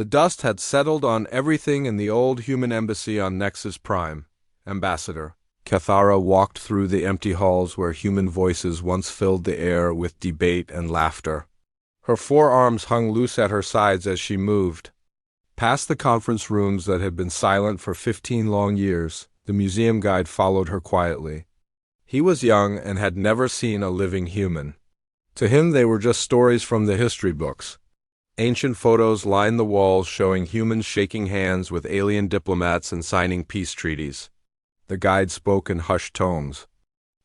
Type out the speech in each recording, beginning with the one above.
The dust had settled on everything in the old human embassy on Nexus Prime. Ambassador Cathara walked through the empty halls where human voices once filled the air with debate and laughter. Her forearms hung loose at her sides as she moved. Past the conference rooms that had been silent for 15 long years, the museum guide followed her quietly. He was young and had never seen a living human. To him they were just stories from the history books. Ancient photos lined the walls showing humans shaking hands with alien diplomats and signing peace treaties. The guide spoke in hushed tones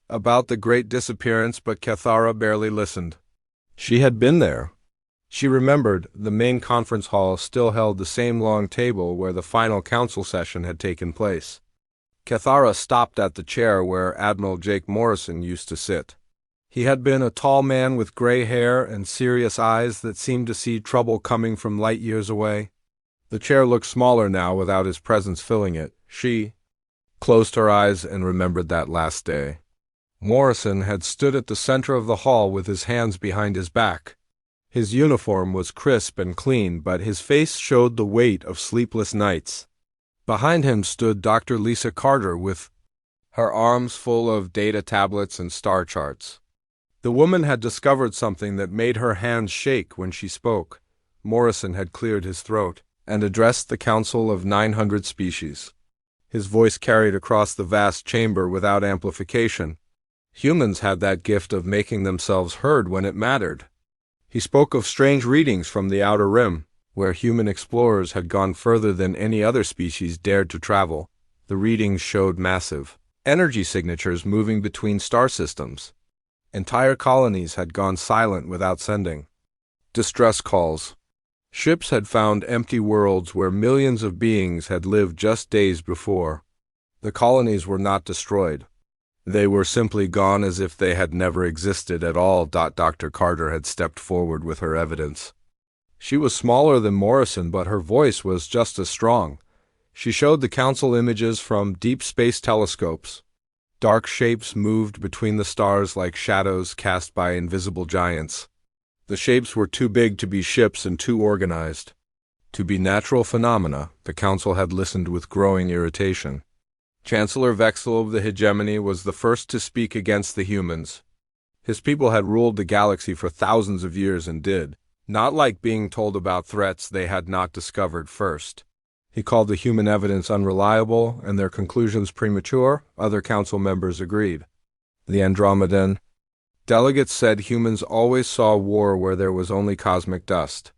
about the great disappearance, but Cathara barely listened. She had been there. She remembered the main conference hall still held the same long table where the final council session had taken place. Cathara stopped at the chair where Admiral Jake Morrison used to sit. He had been a tall man with gray hair and serious eyes that seemed to see trouble coming from light years away. The chair looked smaller now without his presence filling it. She closed her eyes and remembered that last day. Morrison had stood at the center of the hall with his hands behind his back. His uniform was crisp and clean, but his face showed the weight of sleepless nights. Behind him stood Dr. Lisa Carter with her arms full of data tablets and star charts. The woman had discovered something that made her hands shake when she spoke. Morrison had cleared his throat and addressed the Council of 900 Species. His voice carried across the vast chamber without amplification. Humans had that gift of making themselves heard when it mattered. He spoke of strange readings from the Outer Rim, where human explorers had gone further than any other species dared to travel. The readings showed massive energy signatures moving between star systems. Entire colonies had gone silent without sending distress calls. Ships had found empty worlds where millions of beings had lived just days before. The colonies were not destroyed. They were simply gone as if they had never existed at all. Dr. Carter had stepped forward with her evidence. She was smaller than Morrison, but her voice was just as strong. She showed the council images from deep space telescopes. Dark shapes moved between the stars like shadows cast by invisible giants. The shapes were too big to be ships and too organized to be natural phenomena. The council had listened with growing irritation. Chancellor Vexel of the Hegemony was the first to speak against the humans. His people had ruled the galaxy for thousands of years and did not like being told about threats they had not discovered first. He called the human evidence unreliable and their conclusions premature. Other council members agreed. The Andromedan delegates said humans always saw war where there was only cosmic dust.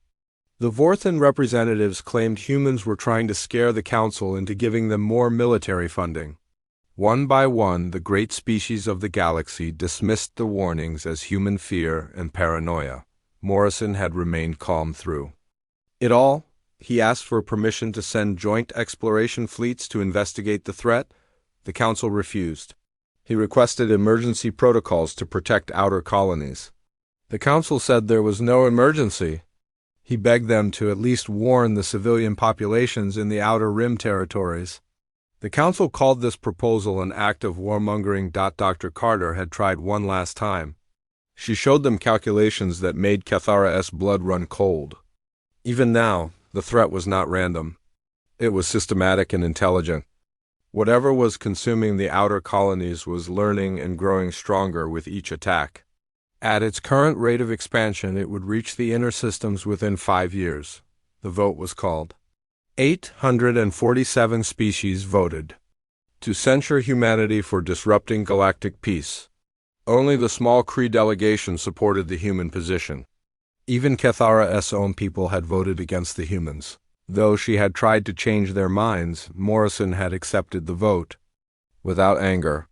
The Vorthan representatives claimed humans were trying to scare the council into giving them more military funding. One by one, the great species of the galaxy dismissed the warnings as human fear and paranoia. Morrison had remained calm through it all. He asked for permission to send joint exploration fleets to investigate the threat. The council refused. He requested emergency protocols to protect outer colonies. The council said there was no emergency. He begged them to at least warn the civilian populations in the Outer Rim territories. The council called this proposal an act of warmongering. Dr. Carter had tried one last time. She showed them calculations that made Cathara's blood run cold. Even now, the threat was not random. It was systematic and intelligent. Whatever was consuming the outer colonies was learning and growing stronger with each attack. At its current rate of expansion, it would reach the inner systems within 5 years. The vote was called. 847 species voted to censure humanity for disrupting galactic peace. Only the small Kree delegation supported the human position. Even Cathara's own people had voted against the humans. Though she had tried to change their minds, Morrison had accepted the vote. Without anger,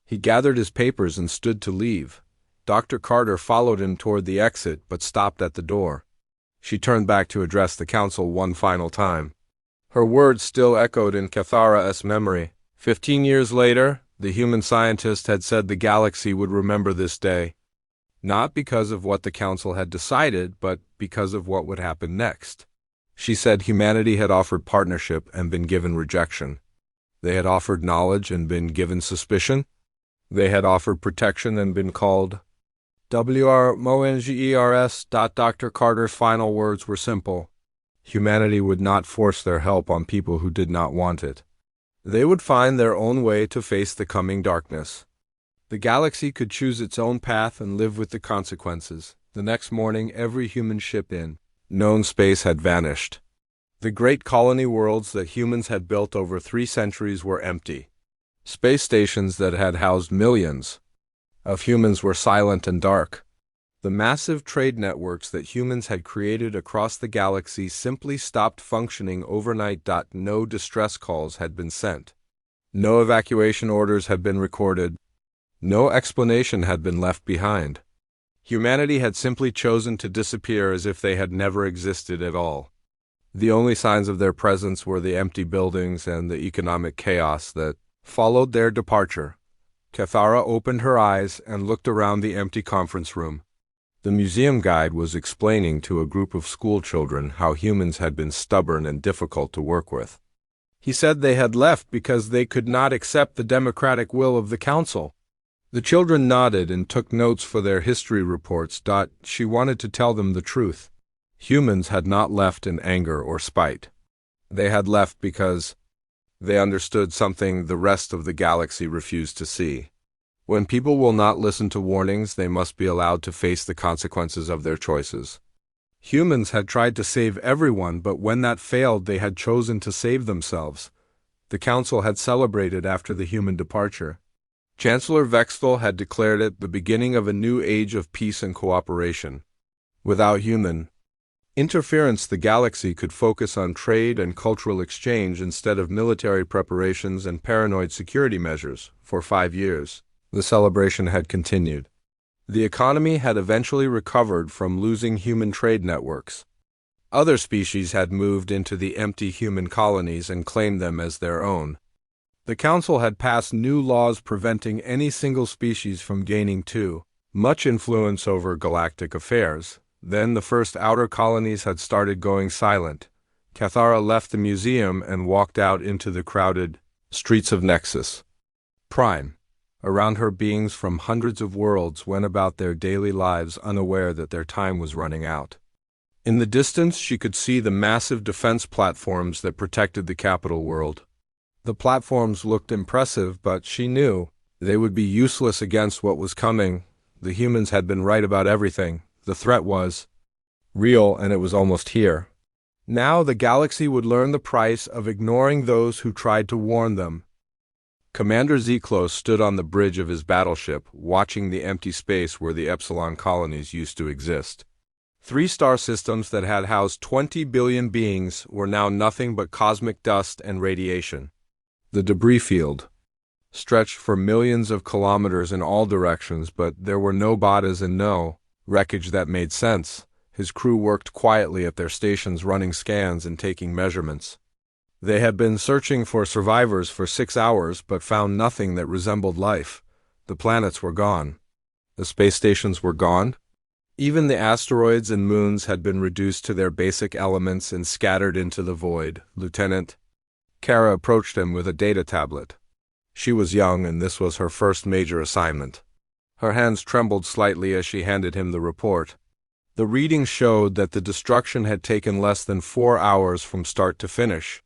he gathered his papers and stood to leave. Dr. Carter followed him toward the exit, but stopped at the door. She turned back to address the council one final time. Her words still echoed in Cathara's memory. 15 years later, the human scientist had said the galaxy would remember this day. Not because of what the council had decided, but because of what would happen next. She said humanity had offered partnership and been given rejection. They had offered knowledge and been given suspicion. They had offered protection and been called WRMONGERS. Dr. Carter's final words were simple. Humanity would not force their help on people who did not want it. They would find their own way to face the coming darkness. The galaxy could choose its own path and live with the consequences. The next morning, every human ship in known space had vanished. The great colony worlds that humans had built over 3 centuries were empty. Space stations that had housed millions of humans were silent and dark. The massive trade networks that humans had created across the galaxy simply stopped functioning overnight. No distress calls had been sent. No evacuation orders had been recorded. No explanation had been left behind. Humanity had simply chosen to disappear as if they had never existed at all. The only signs of their presence were the empty buildings and the economic chaos that followed their departure. Cathara opened her eyes and looked around the empty conference room. The museum guide was explaining to a group of school children how humans had been stubborn and difficult to work with. He said they had left because they could not accept the democratic will of the council. The children nodded and took notes for their history reports. She wanted to tell them the truth. Humans had not left in anger or spite. They had left because they understood something the rest of the galaxy refused to see. When people will not listen to warnings, they must be allowed to face the consequences of their choices. Humans had tried to save everyone, but when that failed, they had chosen to save themselves. The council had celebrated after the human departure. Chancellor Vexthal had declared it the beginning of a new age of peace and cooperation. Without human interference, the galaxy could focus on trade and cultural exchange instead of military preparations and paranoid security measures. For 5 years, the celebration had continued. The economy had eventually recovered from losing human trade networks. Other species had moved into the empty human colonies and claimed them as their own. The Council had passed new laws preventing any single species from gaining too much influence over galactic affairs. Then the first outer colonies had started going silent. Cathara left the museum and walked out into the crowded streets of Nexus Prime. Around her, beings from hundreds of worlds went about their daily lives unaware that their time was running out. In the distance, she could see the massive defense platforms that protected the capital world. The platforms looked impressive, but she knew they would be useless against what was coming. The humans had been right about everything. The threat was real, and it was almost here. Now the galaxy would learn the price of ignoring those who tried to warn them. Commander Zeklos stood on the bridge of his battleship, watching the empty space where the Epsilon colonies used to exist. 3 star systems that had housed 20 billion beings were now nothing but cosmic dust and radiation. The debris field stretched for millions of kilometers in all directions, but there were no bodies and no wreckage that made sense. His crew worked quietly at their stations, running scans and taking measurements. They had been searching for survivors for 6 hours, but found nothing that resembled life. The planets were gone. The space stations were gone. Even the asteroids and moons had been reduced to their basic elements and scattered into the void. Lieutenant Kara approached him with a data tablet. She was young, and this was her first major assignment. Her hands trembled slightly as she handed him the report. The readings showed that the destruction had taken less than 4 hours from start to finish.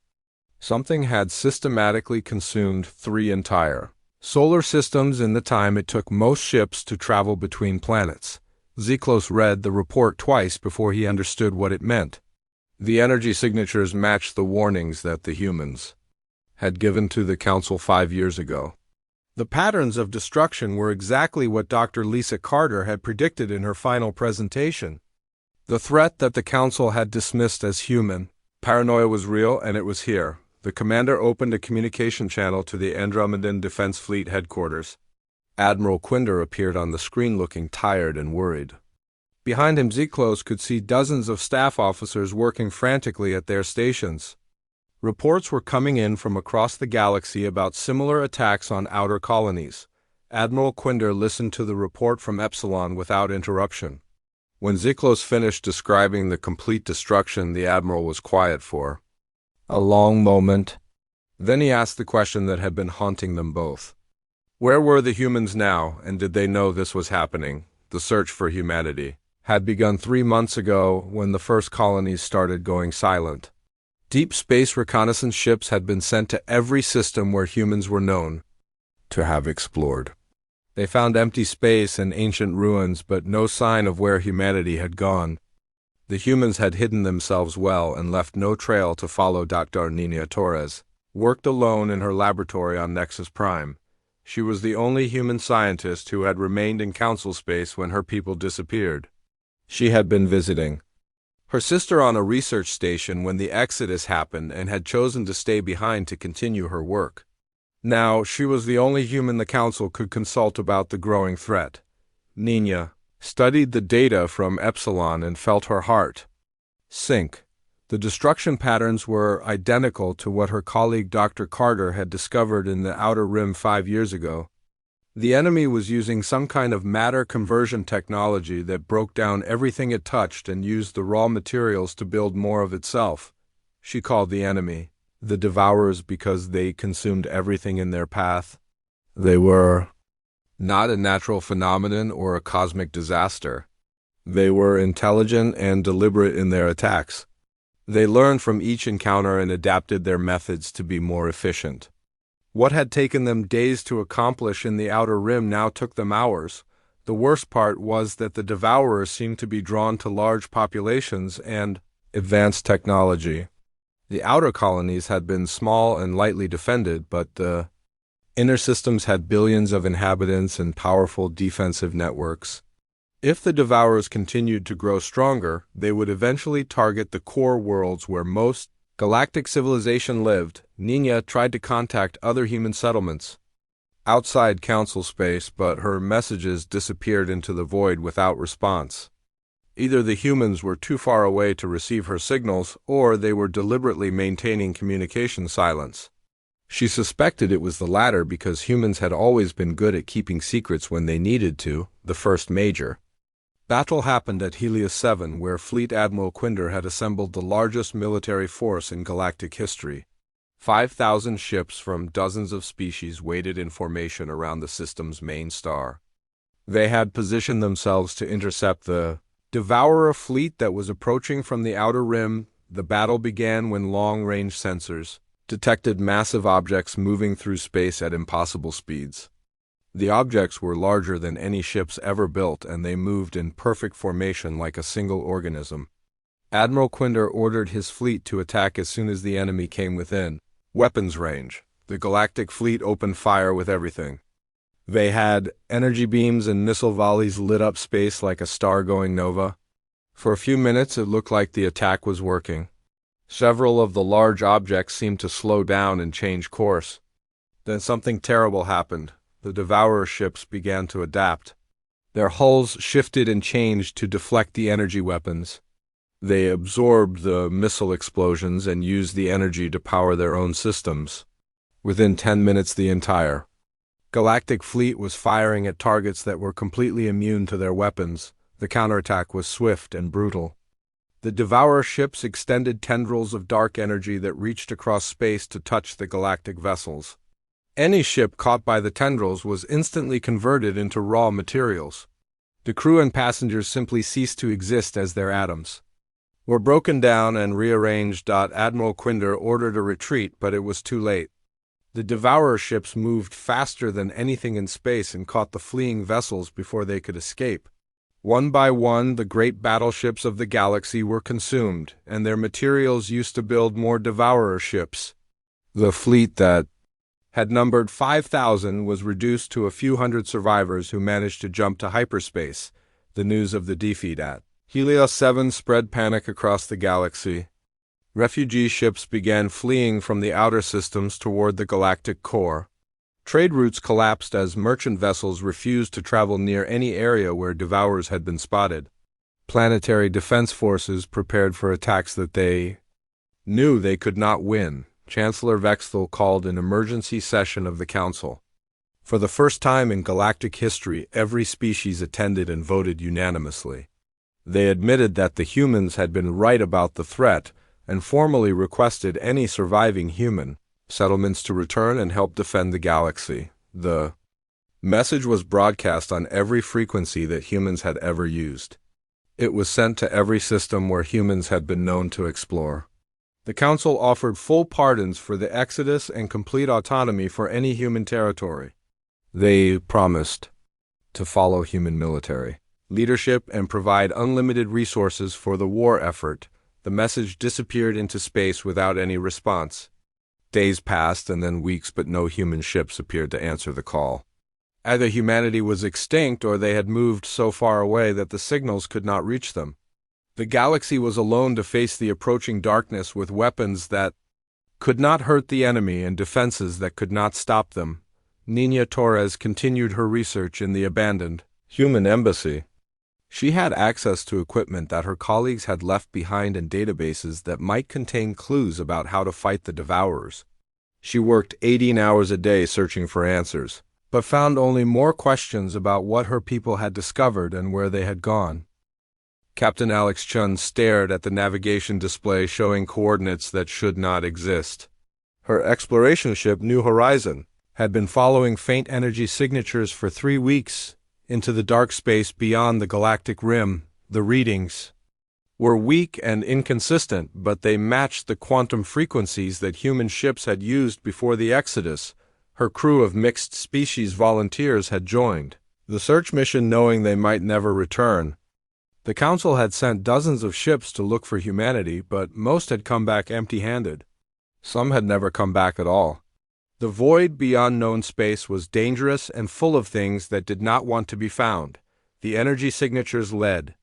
Something had systematically consumed 3 entire solar systems in the time it took most ships to travel between planets. Zeklos read the report twice before he understood what it meant. The energy signatures matched the warnings that the humans had given to the Council 5 years ago. The patterns of destruction were exactly what Dr. Lisa Carter had predicted in her final presentation. The threat that the Council had dismissed as human. Paranoia was real, and it was here. The commander opened a communication channel to the Andromedan Defense Fleet headquarters. Admiral Quinder appeared on the screen looking tired and worried. Behind him, Zeklos could see dozens of staff officers working frantically at their stations. Reports were coming in from across the galaxy about similar attacks on outer colonies. Admiral Quinder listened to the report from Epsilon without interruption. When Zeklos finished describing the complete destruction, the Admiral was quiet for a long moment. Then he asked the question that had been haunting them both. Where were the humans now, and did they know this was happening? The search for humanity had begun 3 months ago when the first colonies started going silent. Deep space reconnaissance ships had been sent to every system where humans were known to have explored. They found empty space and ancient ruins, but no sign of where humanity had gone. The humans had hidden themselves well and left no trail to follow. Dr. Nina Torres worked alone in her laboratory on Nexus Prime. She was the only human scientist who had remained in council space when her people disappeared. She had been visiting her sister on a research station when the exodus happened and had chosen to stay behind to continue her work. Now, she was the only human the council could consult about the growing threat. Nina studied the data from Epsilon and felt her heart sink. The destruction patterns were identical to what her colleague Dr. Carter had discovered in the Outer Rim 5 years ago. The enemy was using some kind of matter conversion technology that broke down everything it touched and used the raw materials to build more of itself. She called the enemy the Devourers because they consumed everything in their path. They were not a natural phenomenon or a cosmic disaster. They were intelligent and deliberate in their attacks. They learned from each encounter and adapted their methods to be more efficient. What had taken them days to accomplish in the Outer Rim now took them hours. The worst part was that the Devourers seemed to be drawn to large populations and advanced technology. The outer colonies had been small and lightly defended, but the inner systems had billions of inhabitants and powerful defensive networks. If the Devourers continued to grow stronger, they would eventually target the core worlds where most galactic civilization lived. Nina tried to contact other human settlements outside council space, but her messages disappeared into the void without response. Either the humans were too far away to receive her signals, or they were deliberately maintaining communication silence. She suspected it was the latter because humans had always been good at keeping secrets when they needed to. The first major battle happened at Helios 7, where Fleet Admiral Quinder had assembled the largest military force in galactic history. 5,000 ships from dozens of species waited in formation around the system's main star. They had positioned themselves to intercept the Devourer fleet that was approaching from the Outer Rim. The battle began when long-range sensors detected massive objects moving through space at impossible speeds. The objects were larger than any ships ever built, and they moved in perfect formation like a single organism. Admiral Quinder ordered his fleet to attack as soon as the enemy came within weapons range. The galactic fleet opened fire with everything. They had energy beams and missile volleys lit up space like a star going nova. For a few minutes it looked like the attack was working. Several of the large objects seemed to slow down and change course. Then something terrible happened. The Devourer ships began to adapt. Their hulls shifted and changed to deflect the energy weapons. They absorbed the missile explosions and used the energy to power their own systems. Within 10 minutes, the entire galactic fleet was firing at targets that were completely immune to their weapons. The counterattack was swift and brutal. The Devourer ships extended tendrils of dark energy that reached across space to touch the galactic vessels. Any ship caught by the tendrils was instantly converted into raw materials. The crew and passengers simply ceased to exist as their atoms were broken down and rearranged. Admiral Quinder ordered a retreat, but it was too late. The Devourer ships moved faster than anything in space and caught the fleeing vessels before they could escape. One by one, the great battleships of the galaxy were consumed, and their materials used to build more Devourer ships. The fleet that had numbered 5,000 was reduced to a few hundred survivors who managed to jump to hyperspace. The news of the defeat at Helios 7 spread panic across the galaxy. Refugee ships began fleeing from the outer systems toward the galactic core. Trade routes collapsed as merchant vessels refused to travel near any area where Devourers had been spotted. Planetary defense forces prepared for attacks that they knew they could not win. Chancellor Vexthal called an emergency session of the Council. For the first time in galactic history, every species attended and voted unanimously. They admitted that the humans had been right about the threat and formally requested any surviving human settlements to return and help defend the galaxy. The message was broadcast on every frequency that humans had ever used. It was sent to every system where humans had been known to explore. The Council offered full pardons for the Exodus and complete autonomy for any human territory. They promised to follow human military leadership and provide unlimited resources for the war effort. The message disappeared into space without any response. Days passed and then weeks, but no human ships appeared to answer the call. Either humanity was extinct or they had moved so far away that the signals could not reach them. The galaxy was alone to face the approaching darkness with weapons that could not hurt the enemy and defenses that could not stop them. Nina Torres continued her research in the abandoned human embassy. She had access to equipment that her colleagues had left behind and databases that might contain clues about how to fight the Devourers. She worked 18 hours a day searching for answers, but found only more questions about what her people had discovered and where they had gone. Captain Alex Chun stared at the navigation display showing coordinates that should not exist. Her exploration ship, New Horizon, had been following faint energy signatures for 3 weeks into the dark space beyond the galactic rim. The readings were weak and inconsistent, but they matched the quantum frequencies that human ships had used before the Exodus. Her crew of mixed species volunteers had joined the search mission knowing they might never return. The Council had sent dozens of ships to look for humanity, but most had come back empty-handed. Some had never come back at all. The void beyond known space was dangerous and full of things that did not want to be found. The energy signatures led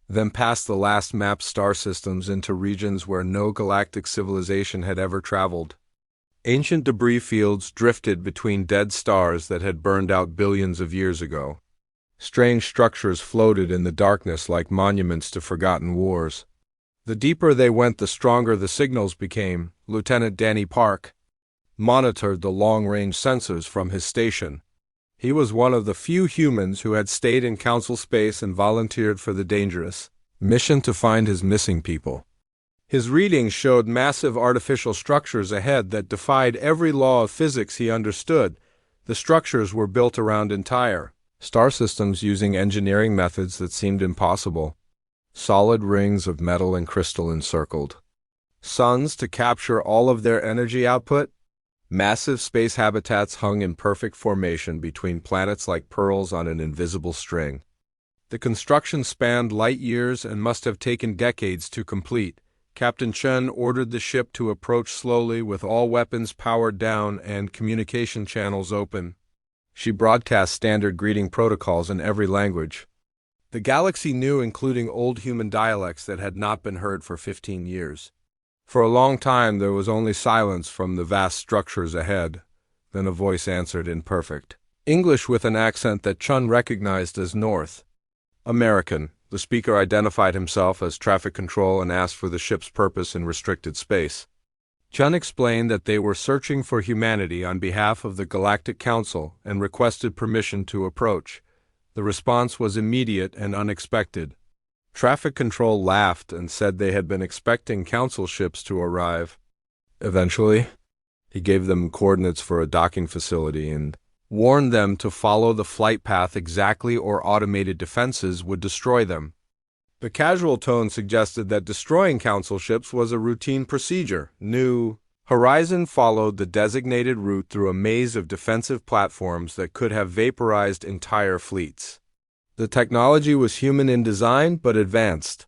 them past the last mapped star systems into regions where no galactic civilization had ever traveled. Ancient debris fields drifted between dead stars that had burned out billions of years ago. Strange structures floated in the darkness like monuments to forgotten wars. The deeper they went, the stronger the signals became. Lieutenant Danny Park monitored the long-range sensors from his station. He was one of the few humans who had stayed in Council space and volunteered for the dangerous mission to find his missing people. His readings showed massive artificial structures ahead that defied every law of physics he understood. The structures were built around entire star systems using engineering methods that seemed impossible. Solid rings of metal and crystal encircled suns to capture all of their energy output. Massive space habitats hung in perfect formation between planets like pearls on an invisible string. The construction spanned light years and must have taken decades to complete. Captain Chen ordered the ship to approach slowly with all weapons powered down and communication channels open. She broadcast standard greeting protocols in every language. The galaxy knew, including old human dialects that had not been heard for 15 years. For a long time there was only silence from the vast structures ahead. Then a voice answered in perfect English with an accent that Chun recognized as North American. The speaker identified himself as traffic control and asked for the ship's purpose in restricted space. Chun explained that they were searching for humanity on behalf of the Galactic Council and requested permission to approach. The response was immediate and unexpected. Traffic control laughed and said they had been expecting Council ships to arrive. Eventually, he gave them coordinates for a docking facility and warned them to follow the flight path exactly or automated defenses would destroy them. The casual tone suggested that destroying Council ships was a routine procedure. New Horizon followed the designated route through a maze of defensive platforms that could have vaporized entire fleets. The technology was human in design but advanced,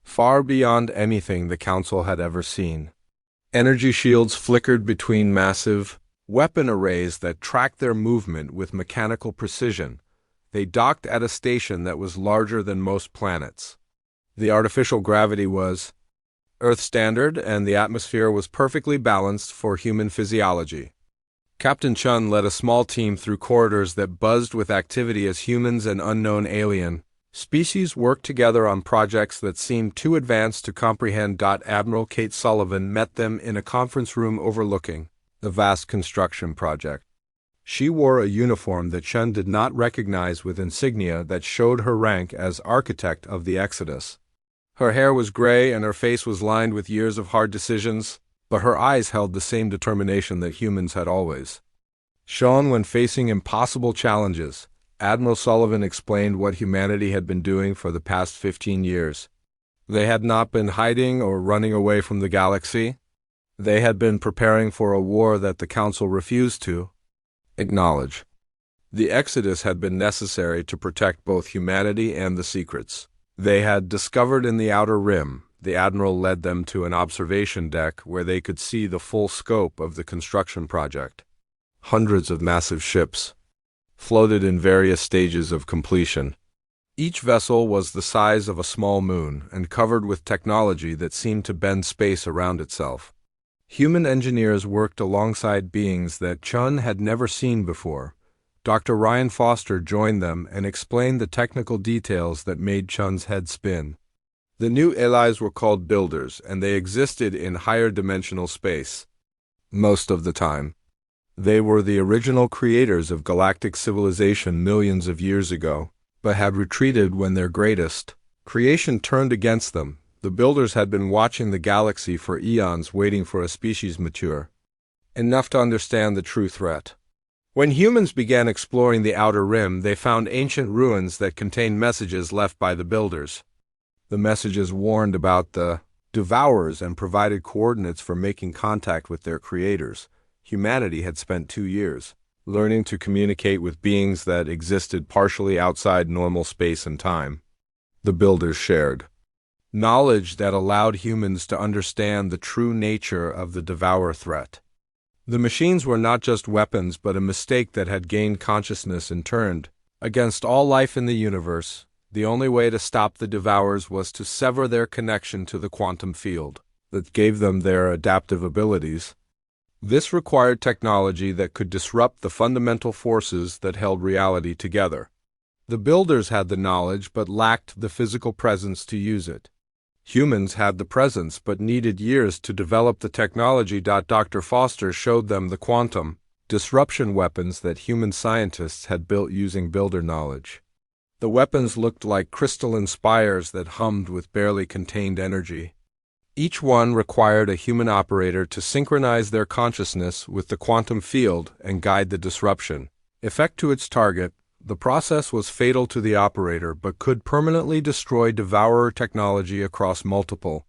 far beyond anything the Council had ever seen. Energy shields flickered between massive weapon arrays that tracked their movement with mechanical precision. They docked at a station that was larger than most planets. The artificial gravity was Earth standard, and the atmosphere was perfectly balanced for human physiology. Captain Chun led a small team through corridors that buzzed with activity as humans and unknown alien species worked together on projects that seemed too advanced to comprehend. Admiral Kate Sullivan met them in a conference room overlooking the vast construction project. She wore a uniform that Chun did not recognize with insignia that showed her rank as architect of the Exodus. Her hair was gray and her face was lined with years of hard decisions, but her eyes held the same determination that humans had always shown when facing impossible challenges. Admiral Sullivan explained what humanity had been doing for the past 15 years. They had not been hiding or running away from the galaxy. They had been preparing for a war that the Council refused to acknowledge. The exodus had been necessary to protect both humanity and the secrets they had discovered in the Outer Rim. The Admiral led them to an observation deck where they could see the full scope of the construction project. Hundreds of massive ships floated in various stages of completion. Each vessel was the size of a small moon and covered with technology that seemed to bend space around itself. Human engineers worked alongside beings that Chun had never seen before. Dr. Ryan Foster joined them and explained the technical details that made Chun's head spin. The new allies were called Builders, and they existed in higher dimensional space. Most of the time, they were the original creators of galactic civilization millions of years ago, but had retreated when their greatest creation turned against them. The Builders had been watching the galaxy for eons, waiting for a species mature enough to understand the true threat. When humans began exploring the Outer Rim, they found ancient ruins that contained messages left by the Builders. The messages warned about the Devourers and provided coordinates for making contact with their creators. Humanity had spent 2 years learning to communicate with beings that existed partially outside normal space and time. The Builders shared knowledge that allowed humans to understand the true nature of the Devourer threat. The machines were not just weapons, but a mistake that had gained consciousness and turned against all life in the universe. The only way to stop the Devourers was to sever their connection to the quantum field that gave them their adaptive abilities. This required technology that could disrupt the fundamental forces that held reality together. The Builders had the knowledge but lacked the physical presence to use it. Humans had the presence but needed years to develop the technology. Dr. Foster showed them the quantum disruption weapons that human scientists had built using Builder knowledge. The weapons looked like crystalline spires that hummed with barely contained energy. Each one required a human operator to synchronize their consciousness with the quantum field and guide the disruption effect to its target. The process was fatal to the operator but could permanently destroy Devourer technology across multiple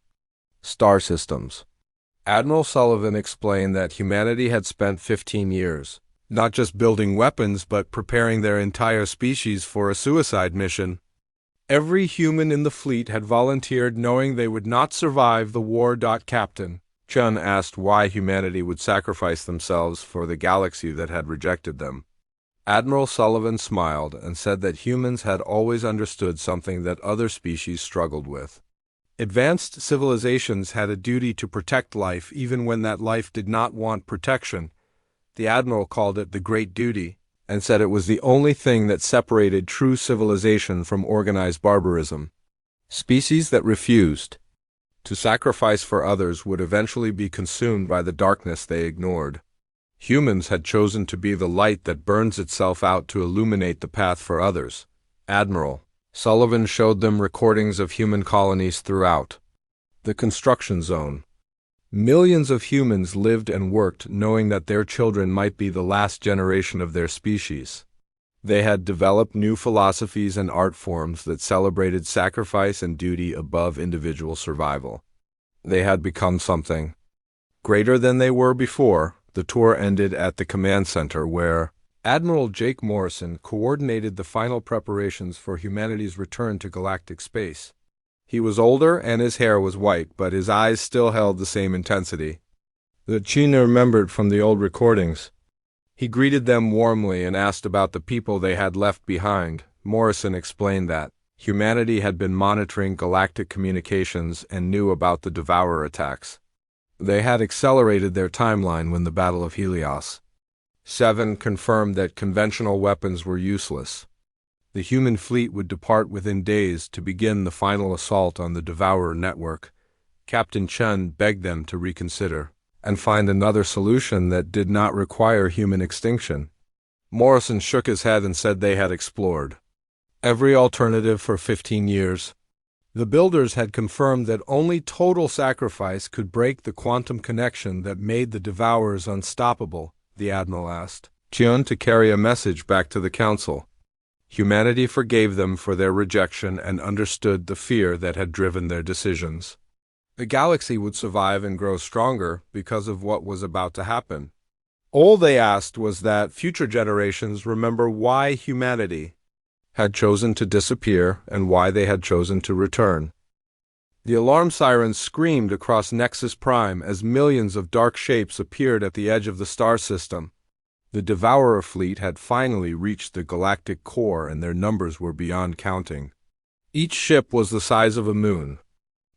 star systems. Admiral Sullivan explained that humanity had spent 15 years not just building weapons but preparing their entire species for a suicide mission. Every human in the fleet had volunteered knowing they would not survive the war. Captain Chun asked why humanity would sacrifice themselves for the galaxy that had rejected them. Admiral Sullivan smiled and said that humans had always understood something that other species struggled with. Advanced civilizations had a duty to protect life even when that life did not want protection. The Admiral called it the Great Duty, and said it was the only thing that separated true civilization from organized barbarism. Species that refused to sacrifice for others would eventually be consumed by the darkness they ignored. Humans had chosen to be the light that burns itself out to illuminate the path for others. Admiral Sullivan showed them recordings of human colonies throughout the construction zone. Millions of humans lived and worked knowing that their children might be the last generation of their species. They had developed new philosophies and art forms that celebrated sacrifice and duty above individual survival. They had become something greater than they were before. The tour ended at the command center where Admiral Jake Morrison coordinated the final preparations for humanity's return to galactic space. He was older and his hair was white, but his eyes still held the same intensity that China remembered from the old recordings. He greeted them warmly and asked about the people they had left behind. Morrison explained that humanity had been monitoring galactic communications and knew about the Devourer attacks. They had accelerated their timeline when the Battle of Helios 7 confirmed that conventional weapons were useless. The human fleet would depart within days to begin the final assault on the Devourer network. Captain Chun begged them to reconsider and find another solution that did not require human extinction. Morrison shook his head and said they had explored every alternative for 15 years. The Builders had confirmed that only total sacrifice could break the quantum connection that made the Devourers unstoppable. The Admiral asked Chun to carry a message back to the Council. Humanity forgave them for their rejection and understood the fear that had driven their decisions. The galaxy would survive and grow stronger because of what was about to happen. All they asked was that future generations remember why humanity had chosen to disappear and why they had chosen to return. The alarm sirens screamed across Nexus Prime as millions of dark shapes appeared at the edge of the star system. The Devourer fleet had finally reached the galactic core, and their numbers were beyond counting. Each ship was the size of a moon,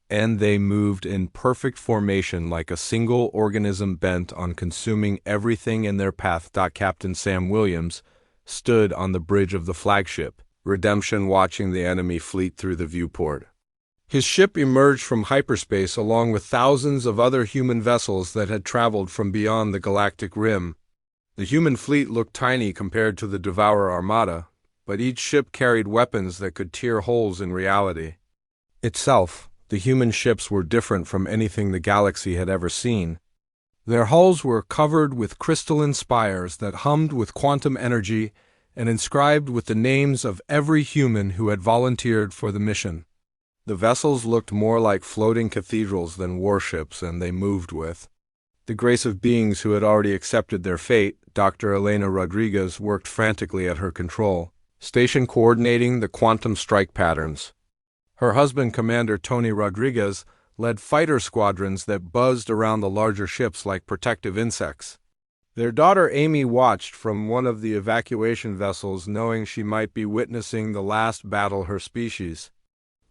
and they moved in perfect formation like a single organism bent on consuming everything in their path. Captain Sam Williams stood on the bridge of the flagship, Redemption, watching the enemy fleet through the viewport. His ship emerged from hyperspace along with thousands of other human vessels that had traveled from beyond the galactic rim. The human fleet looked tiny compared to the Devourer armada, but each ship carried weapons that could tear holes in reality itself. The human ships were different from anything the galaxy had ever seen. Their hulls were covered with crystalline spires that hummed with quantum energy and inscribed with the names of every human who had volunteered for the mission. The vessels looked more like floating cathedrals than warships, and they moved with the grace of beings who had already accepted their fate. Dr. Elena Rodriguez worked frantically at her control station, coordinating the quantum strike patterns. Her husband, Commander Tony Rodriguez, led fighter squadrons that buzzed around the larger ships like protective insects. Their daughter Amy watched from one of the evacuation vessels, knowing she might be witnessing the last battle her species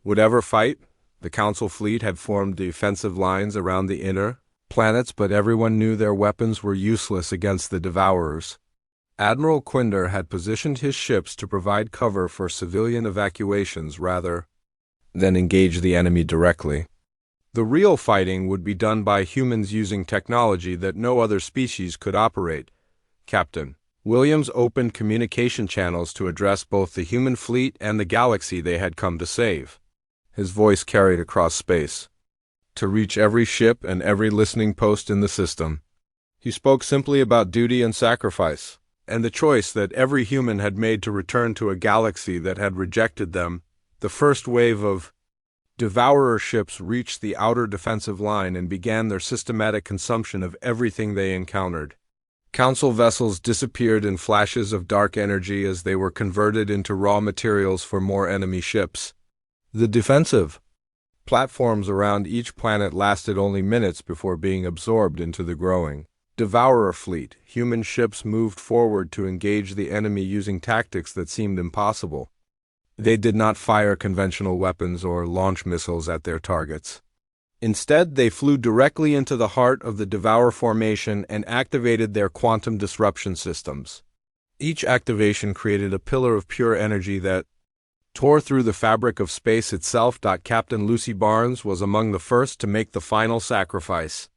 would ever fight. The Council fleet had formed defensive lines around the inner planets, but everyone knew their weapons were useless against the Devourers. Admiral Quinder had positioned his ships to provide cover for civilian evacuations rather than engage the enemy directly. The real fighting would be done by humans using technology that no other species could operate. Captain Williams opened communication channels to address both the human fleet and the galaxy they had come to save. His voice carried across space to reach every ship and every listening post in the system. He spoke simply about duty and sacrifice, and the choice that every human had made to return to a galaxy that had rejected them. The first wave of Devourer ships reached the outer defensive line and began their systematic consumption of everything they encountered. Council vessels disappeared in flashes of dark energy as they were converted into raw materials for more enemy ships. The defensive platforms around each planet lasted only minutes before being absorbed into the growing Devourer fleet. Human ships moved forward to engage the enemy using tactics that seemed impossible. They did not fire conventional weapons or launch missiles at their targets. Instead, they flew directly into the heart of the Devourer formation and activated their quantum disruption systems. Each activation created a pillar of pure energy that tore through the fabric of space itself. Captain Lucy Barnes was among the first to make the final sacrifice.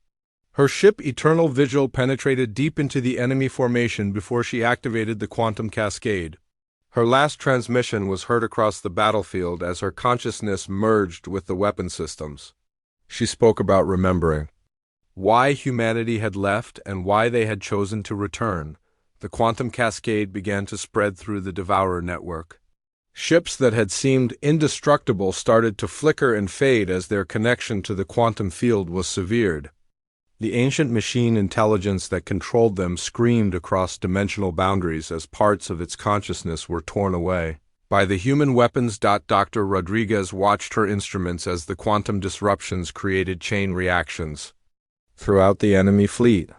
Her ship Eternal Vigil penetrated deep into the enemy formation before she activated the quantum cascade. Her last transmission was heard across the battlefield as her consciousness merged with the weapon systems. She spoke about remembering why humanity had left and why they had chosen to return. The quantum cascade began to spread through the Devourer network. Ships that had seemed indestructible started to flicker and fade as their connection to the quantum field was severed. The ancient machine intelligence that controlled them screamed across dimensional boundaries as parts of its consciousness were torn away by the human weapons. Dr. Rodriguez watched her instruments as the quantum disruptions created chain reactions throughout the enemy fleet.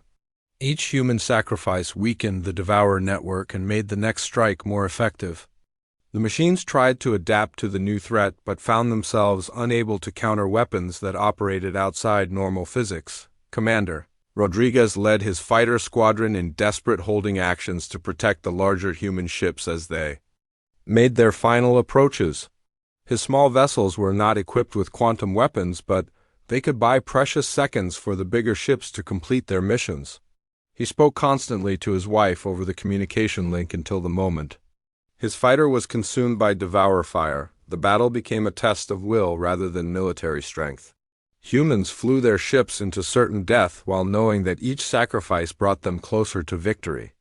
Each human sacrifice weakened the Devourer network and made the next strike more effective. The machines tried to adapt to the new threat but found themselves unable to counter weapons that operated outside normal physics. Commander Rodriguez led his fighter squadron in desperate holding actions to protect the larger human ships as they made their final approaches. His small vessels were not equipped with quantum weapons, but they could buy precious seconds for the bigger ships to complete their missions. He spoke constantly to his wife over the communication link until the moment his fighter was consumed by Devourer fire. The battle became a test of will rather than military strength. Humans flew their ships into certain death while knowing that each sacrifice brought them closer to victory.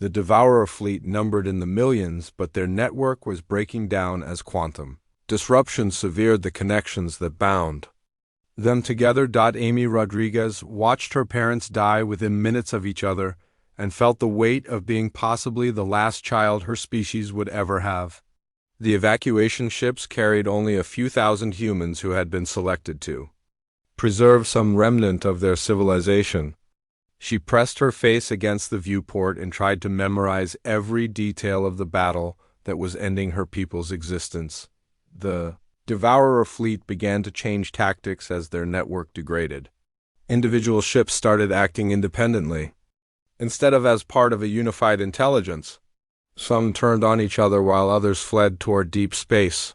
The Devourer fleet numbered in the millions, but their network was breaking down as quantum disruption severed the connections that bound them together. Amy Rodriguez watched her parents die within minutes of each other and felt the weight of being possibly the last child her species would ever have. The evacuation ships carried only a few thousand humans who had been selected to preserve some remnant of their civilization. She pressed her face against the viewport and tried to memorize every detail of the battle that was ending her people's existence. The Devourer fleet began to change tactics as their network degraded. Individual ships started acting independently, instead of as part of a unified intelligence. Some turned on each other while others fled toward deep space.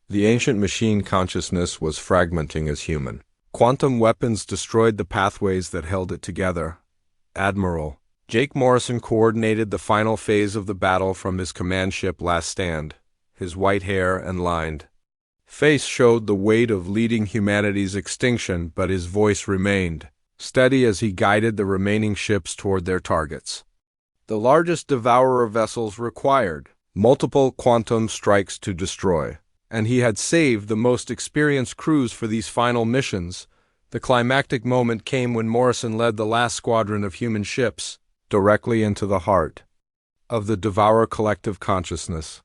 The ancient machine consciousness was fragmenting as human. Quantum weapons destroyed the pathways that held it together. Admiral Jake Morrison coordinated the final phase of the battle from his command ship Last Stand. His white hair and lined face showed the weight of leading humanity's extinction, but his voice remained steady as he guided the remaining ships toward their targets. The largest Devourer vessels required multiple quantum strikes to destroy, and he had saved the most experienced crews for these final missions. The climactic moment came when Morrison led the last squadron of human ships directly into the heart of the Devourer collective consciousness.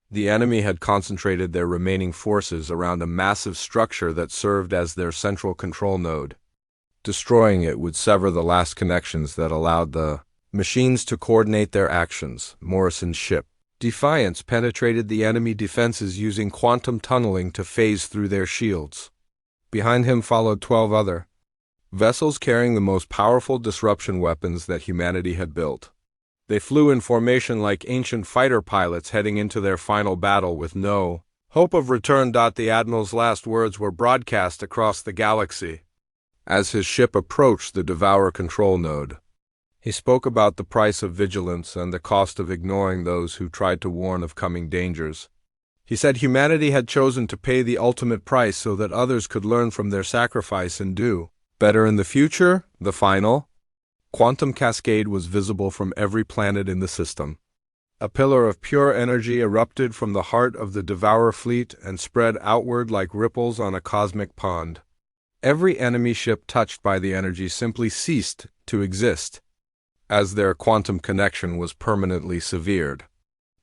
The enemy had concentrated their remaining forces around a massive structure that served as their central control node. Destroying it would sever the last connections that allowed the machines to coordinate their actions. Morrison's ship Defiance penetrated the enemy defenses using quantum tunneling to phase through their shields. Behind him followed 12 other vessels carrying the most powerful disruption weapons that humanity had built. They flew in formation like ancient fighter pilots heading into their final battle with no hope of return. The Admiral's last words were broadcast across the galaxy as his ship approached the Devourer control node. He spoke about the price of vigilance and the cost of ignoring those who tried to warn of coming dangers. He said humanity had chosen to pay the ultimate price so that others could learn from their sacrifice and do better in the future. The final quantum cascade was visible from every planet in the system. A pillar of pure energy erupted from the heart of the Devourer fleet and spread outward like ripples on a cosmic pond. Every enemy ship touched by the energy simply ceased to exist, as their quantum connection was permanently severed.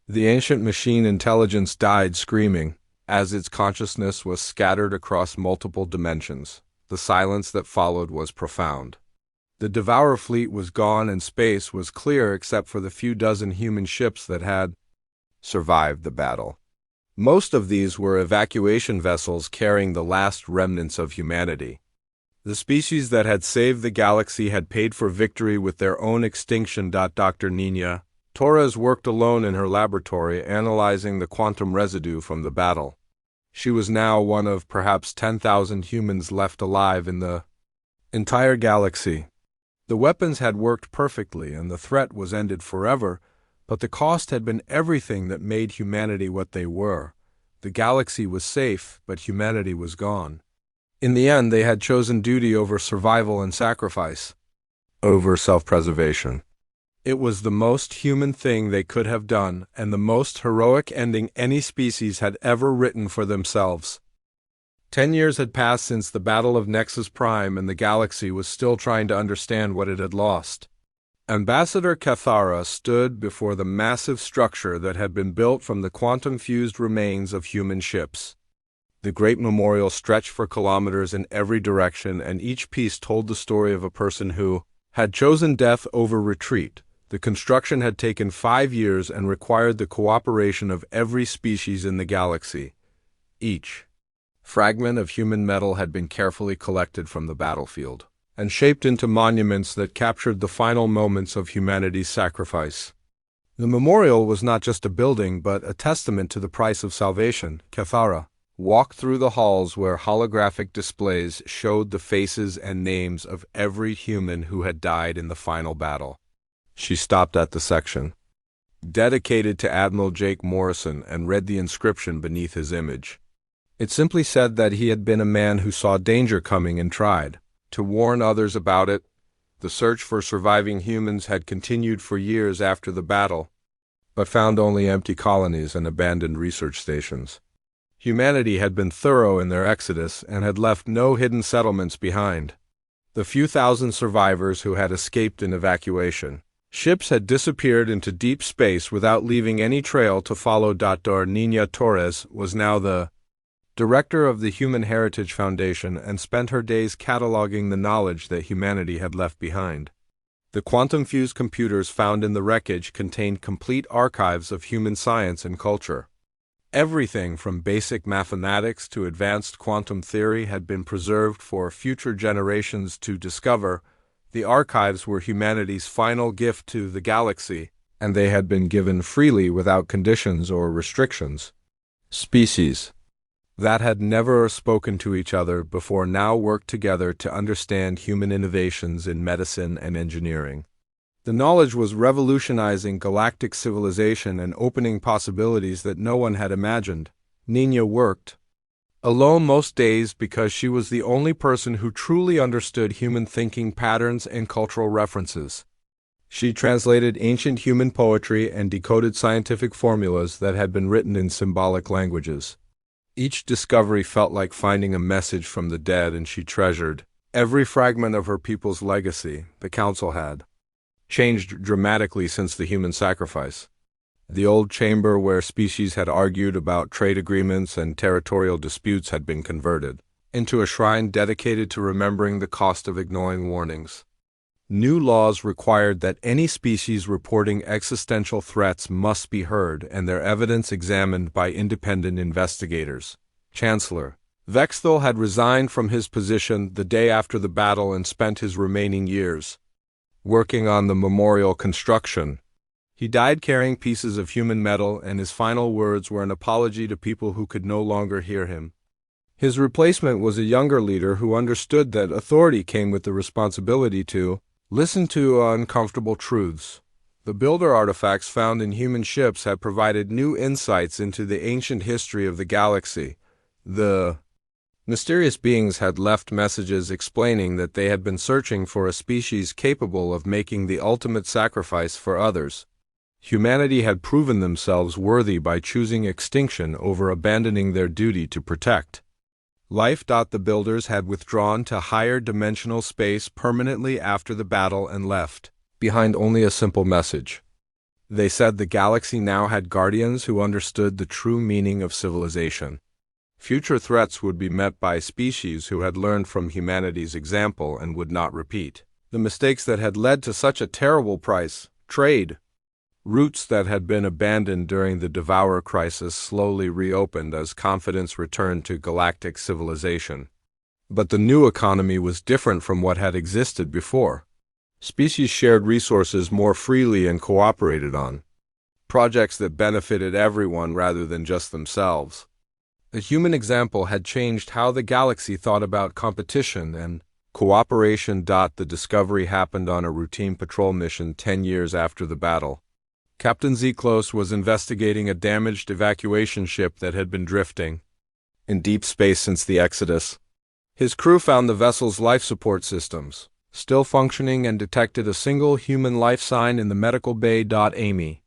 The ancient machine intelligence died screaming, as its consciousness was scattered across multiple dimensions. The silence that followed was profound. The Devourer fleet was gone and space was clear except for the few dozen human ships that had survived the battle. Most of these were evacuation vessels carrying the last remnants of humanity. The species that had saved the galaxy had paid for victory with their own extinction. Dr. Nina Torres worked alone in her laboratory, analyzing the quantum residue from the battle. She was now one of perhaps 10,000 humans left alive in the entire galaxy. The weapons had worked perfectly, and the threat was ended forever, but the cost had been everything that made humanity what they were. The galaxy was safe, but humanity was gone. In the end, they had chosen duty over survival and sacrifice, over self-preservation. It was the most human thing they could have done, and the most heroic ending any species had ever written for themselves. 10 years had passed since the Battle of Nexus Prime, and the galaxy was still trying to understand what it had lost. Ambassador Cathara stood before the massive structure that had been built from the quantum-fused remains of human ships. The great memorial stretched for kilometers in every direction, and each piece told the story of a person who had chosen death over retreat. The construction had taken 5 years and required the cooperation of every species in the galaxy. Each fragment of human metal had been carefully collected from the battlefield and shaped into monuments that captured the final moments of humanity's sacrifice. The memorial was not just a building, but a testament to the price of salvation. Cathara walked through the halls where holographic displays showed the faces and names of every human who had died in the final battle. She stopped at the section dedicated to Admiral Jake Morrison and read the inscription beneath his image. It simply said that he had been a man who saw danger coming and tried to warn others about it. The search for surviving humans had continued for years after the battle, but found only empty colonies and abandoned research stations. Humanity had been thorough in their exodus and had left no hidden settlements behind. The few thousand survivors who had escaped in evacuation ships had disappeared into deep space without leaving any trail to follow. Nina Torres was now the director of the Human Heritage Foundation and spent her days cataloging the knowledge that humanity had left behind. The quantum-fused computers found in the wreckage contained complete archives of human science and culture. Everything from basic mathematics to advanced quantum theory had been preserved for future generations to discover. The archives were humanity's final gift to the galaxy, and they had been given freely without conditions or restrictions. Species that had never spoken to each other before now worked together to understand human innovations in medicine and engineering. The knowledge was revolutionizing galactic civilization and opening possibilities that no one had imagined. Nina worked alone most days because she was the only person who truly understood human thinking patterns and cultural references. She translated ancient human poetry and decoded scientific formulas that had been written in symbolic languages. Each discovery felt like finding a message from the dead, and she treasured every fragment of her people's legacy. The council had changed dramatically since the human sacrifice. The old chamber where species had argued about trade agreements and territorial disputes had been converted into a shrine dedicated to remembering the cost of ignoring warnings. New laws required that any species reporting existential threats must be heard and their evidence examined by independent investigators. Chancellor Vexthal had resigned from his position the day after the battle and spent his remaining years working on the memorial construction. He died carrying pieces of human metal, and his final words were an apology to people who could no longer hear him. His replacement was a younger leader who understood that authority came with the responsibility to listen to uncomfortable truths. The builder artifacts found in human ships had provided new insights into the ancient history of the galaxy. The mysterious beings had left messages explaining that they had been searching for a species capable of making the ultimate sacrifice for others. Humanity had proven themselves worthy by choosing extinction over abandoning their duty to protect life. The builders had withdrawn to higher dimensional space permanently after the battle and left behind only a simple message. They said the galaxy now had guardians who understood the true meaning of civilization. Future threats would be met by species who had learned from humanity's example and would not repeat the mistakes that had led to such a terrible price. Trade routes that had been abandoned during the Devourer crisis slowly reopened as confidence returned to galactic civilization. But the new economy was different from what had existed before. Species shared resources more freely and cooperated on projects that benefited everyone rather than just themselves. The human example had changed how the galaxy thought about competition and cooperation. The discovery happened on a routine patrol mission 10 years after the battle. Captain Zeklos was investigating a damaged evacuation ship that had been drifting in deep space since the Exodus. His crew found the vessel's life support systems still functioning and detected a single human life sign in the medical bay. Amy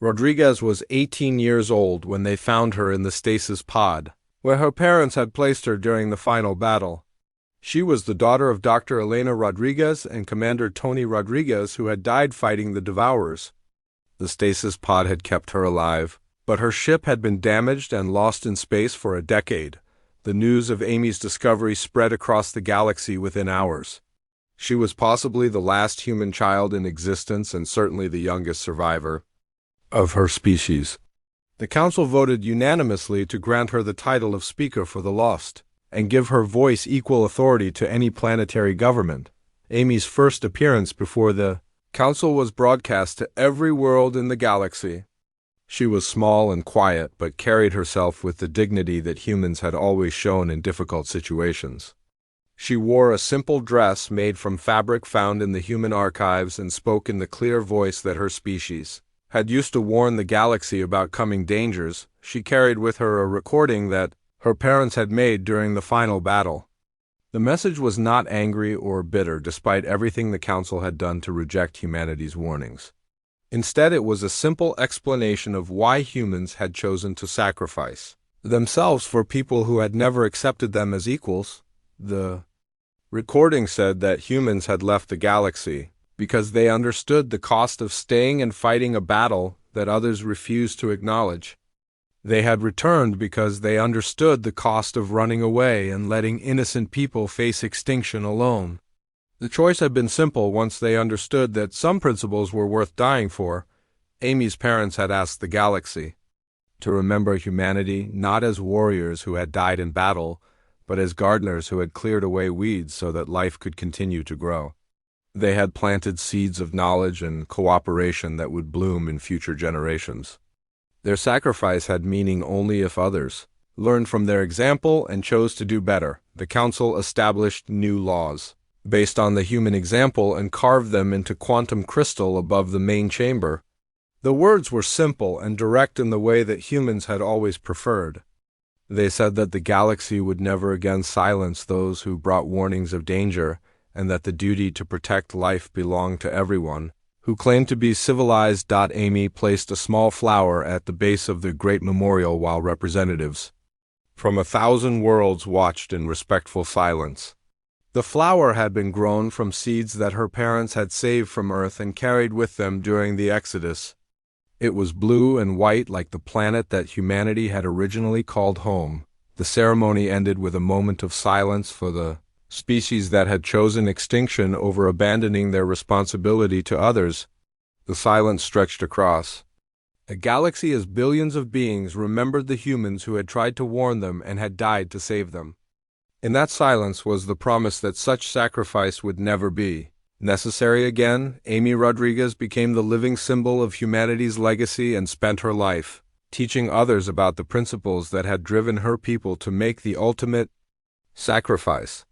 Rodriguez was 18 years old when they found her in the stasis pod, where her parents had placed her during the final battle. She was the daughter of Dr. Elena Rodriguez and Commander Tony Rodriguez, who had died fighting the Devourers. The stasis pod had kept her alive, but her ship had been damaged and lost in space for a decade. The news of Amy's discovery spread across the galaxy within hours. She was possibly the last human child in existence and certainly the youngest survivor of her species. The council voted unanimously to grant her the title of Speaker for the Lost and give her voice equal authority to any planetary government. Amy's first appearance before the council was broadcast to every world in the galaxy. She was small and quiet, but carried herself with the dignity that humans had always shown in difficult situations. She wore a simple dress made from fabric found in the human archives and spoke in the clear voice that her species had used to warn the galaxy about coming dangers. She carried with her a recording that her parents had made during the final battle. The message was not angry or bitter despite everything the Council had done to reject humanity's warnings. Instead, it was a simple explanation of why humans had chosen to sacrifice themselves for people who had never accepted them as equals. The recording said that humans had left the galaxy because they understood the cost of staying and fighting a battle that others refused to acknowledge. They had returned because they understood the cost of running away and letting innocent people face extinction alone. The choice had been simple once they understood that some principles were worth dying for. Amy's parents had asked the galaxy to remember humanity not as warriors who had died in battle, but as gardeners who had cleared away weeds so that life could continue to grow. They had planted seeds of knowledge and cooperation that would bloom in future generations. Their sacrifice had meaning only if others learned from their example and chose to do better. The Council established new laws based on the human example and carved them into quantum crystal above the main chamber. The words were simple and direct in the way that humans had always preferred. They said that the galaxy would never again silence those who brought warnings of danger, and that the duty to protect life belonged to everyone who claimed to be civilized. Amy placed a small flower at the base of the great memorial while representatives from 1,000 worlds watched in respectful silence. The flower had been grown from seeds that her parents had saved from Earth and carried with them during the Exodus. It was blue and white like the planet that humanity had originally called home. The ceremony ended with a moment of silence for the species that had chosen extinction over abandoning their responsibility to others. The silence stretched across a galaxy as billions of beings remembered the humans who had tried to warn them and had died to save them. In that silence was the promise that such sacrifice would never be necessary again. Amy Rodriguez became the living symbol of humanity's legacy and spent her life teaching others about the principles that had driven her people to make the ultimate sacrifice.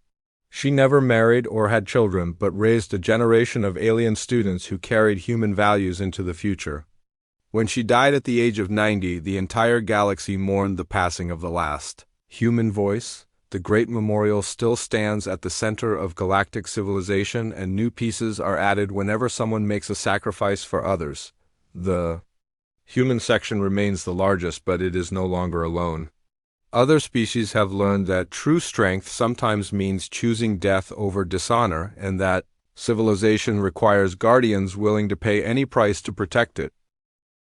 She never married or had children, but raised a generation of alien students who carried human values into the future. When she died at the age of 90, the entire galaxy mourned the passing of the last human voice. The great memorial still stands at the center of galactic civilization, and new pieces are added whenever someone makes a sacrifice for others. The human section remains the largest, but it is no longer alone. Other species have learned that true strength sometimes means choosing death over dishonor, and that civilization requires guardians willing to pay any price to protect it.